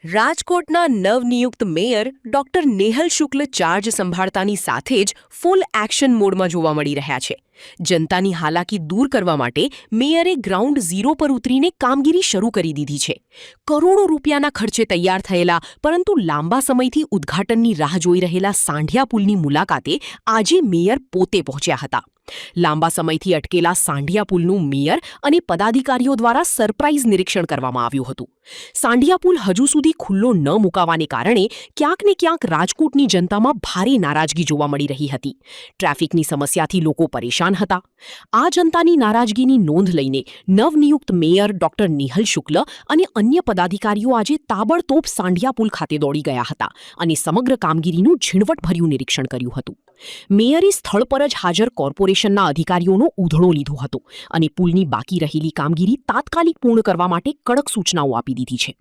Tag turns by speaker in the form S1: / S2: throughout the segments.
S1: રાજકોટના નવનિયુક્ત mayor doctor Nehal શુક્લ charge સંભાળતાની સાથે જ ફૂલ એક્શન મોડમાં જોવા મળી રહ્યા છે. જનતાની હાલાકી દૂર કરવા માટે મેયરે ગ્રાઉન્ડ ઝીરો પર ઉતરીને કામગીરી શરૂ કરી દીધી છે. કરોડો રૂપિયાના ખર્ચે તૈયાર થયેલા પરંતુ લાંબા સમયથી ઉદ્ઘાટનની રાહ જોઈ રહેલા સાંઢિયા પુલની મુલાકાતે આજે મેયર પોતે પહોંચ્યા હતા. લાંબા સમયથી અટકેલા સાંઢિયા પુલનું મેયર અને પદાધિકારીઓ દ્વારા સરપ્રાઇઝ નિરીક્ષણ કરવામાં આવ્યું હતું. સાંઢિયા પુલ હજુ સુધી ખુલ્લો ન મુકાવાને કારણે ક્યાંક ને ક્યાંક રાજકોટની જનતામાં ભારે નારાજગી જોવા મળી રહી હતી. ટ્રાફિકની સમસ્યાથી લોકો પરેશાન હતા. આ જનતાની નારાજગીની નોંધ લઈને નવનિયુક્ત મેયર ડોક્ટર નેહલ શુક્લ અને અન્ય પદાધિકારીઓ આજે તાબડતોબ સાંઢિયા પુલ ખાતે દોડી ગયા હતા અને સમગ્ર કામગીરીનું ઝીણવટભર્યું નિરીક્ષણ કર્યું હતું. મેયરે સ્થળ પર જ હાજર કોર્પોરેશનના અધિકારીઓનો ઉધડો લીધો હતો અને પુલની બાકી રહેલી કામગીરી તાત્કાલિક પૂર્ણ કરવા માટે કડક સૂચનાઓ આપી દીધી છે.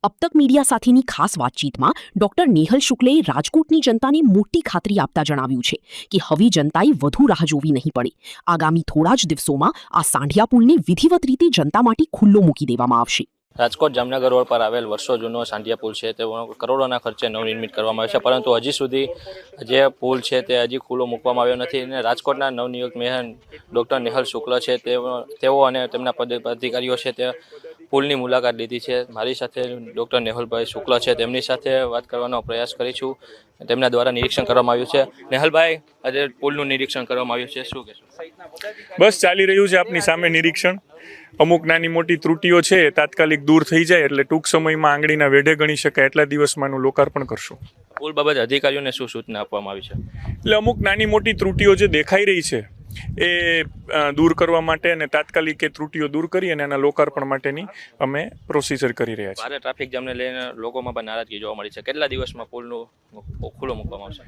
S1: અબ તક મીડિયા સાથેની ખાસ વાતચીતમાં ડોક્ટર નેહલ શુક્લે રાજકોટની જનતાને મોટી ખાતરી આપતા જણાવ્યું છે કે હવે જનતાએ વધુ રાહ જોવી નહીં પડે. આગામી થોડા જ દિવસોમાં આ સાંઢિયા પુલને વિધિવત રીતે જનતા માટે ખુલ્લો મૂકી દેવામાં આવશે.
S2: રાજકોટ જામનગર રોડ પર આવેલ વર્ષો જૂનો સાંઢિયા પુલ છે તે કરોડોના ખર્ચે નવનિર્મિત કરવામાં આવ્યો છે, પરંતુ હજી સુધી જે પુલ છે તે હજી ખુલ્લો મૂકવામાં આવ્યો નથી. અને રાજકોટના નવનિયુક્ત મેયર ડૉક્ટર નેહલ શુક્લ છે તેઓ અને તેમના પદાધિકારીઓ છે તે પુલની મુલાકાત લીધી છે. મારી સાથે ડૉક્ટર નેહલભાઈ શુક્લ છે, તેમની સાથે વાત કરવાનો પ્રયાસ કરીશું. તેમના દ્વારા નિરીક્ષણ કરવામાં આવ્યું છે. નેહલભાઈ, આજે પુલનું નિરીક્ષણ કરવામાં આવ્યું છે, શું કહેશો?
S3: બસ ચાલી રહ્યું છે આપની સામે નિરીક્ષણ. અમુક નાની મોટી ત્રુટીઓ છે તાત્કાલિક દૂર થઈ જાય એટલે ટૂંક સમયમાં આંગળીના વેઢે ગણી શકાય એટલા દિવસમાંનું લોકાર્પણ કરશું.
S2: પુલ બાબતે અધિકારીઓને શું સૂચના આપવામાં આવી છે?
S3: એટલે અમુક નાની મોટી ત્રુટીઓ જે દેખાઈ રહી છે એ દૂર કરવા માટે અને તાત્કાલિક એ ત્રુટીઓ દૂર કરી અને એના લોકાર્પણ માટેની અમે પ્રોસિજર કરી રહ્યા છીએ.
S2: ભારે ટ્રાફિક જામને લઈને લોકોમાં પણ નારાજગી જોવા મળી છે. કેટલા દિવસમાં પુલનું ખુલ્લો મૂકવામાં આવશે?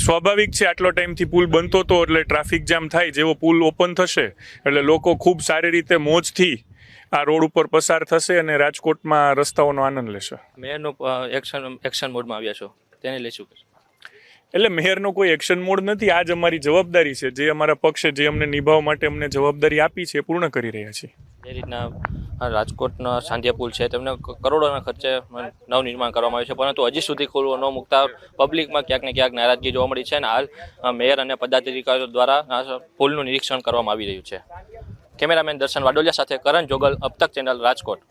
S3: સ્વાભાવિક છે, આટલો ટાઈમથી પુલ બનતો હતો એટલે ટ્રાફિક જામ થાય. જેવો પુલ ઓપન થશે એટલે લોકો ખૂબ સારી રીતે મોજથી આ રોડ ઉપર પસાર થશે અને રાજકોટમાં રસ્તાઓનો આનંદ લેશે.
S2: મેયરનું એક્શન મોડમાં આવ્યા છો, તેને લઈશું?
S3: એટલે મેયરનો કોઈ એક્શન મોડ નથી. આ જ અમારી જવાબદારી છે. જે અમારા પક્ષે જે અમને નિભાવવા માટે અમને જવાબદારી આપી છે એ પૂર્ણ કરી રહ્યા છીએ.
S2: જે રીતના રાજકોટના સાંઢિયા પુલ છે તેમને કરોડોના ખર્ચે નવનિર્માણ કરવામાં આવ્યું છે, પરંતુ હજી સુધી ખુલ્લો ન મૂકતા પબ્લિકમાં ક્યાંક ને ક્યાંક નારાજગી જોવા મળી છે. અને હાલ મેયર અને પદાધિકારીઓ દ્વારા પુલનું નિરીક્ષણ કરવામાં આવી રહ્યું છે. કેમેરામેન દર્શન વાડોલિયા સાથે કરણ જોગલ, અબ તક ચેનલ, રાજકોટ.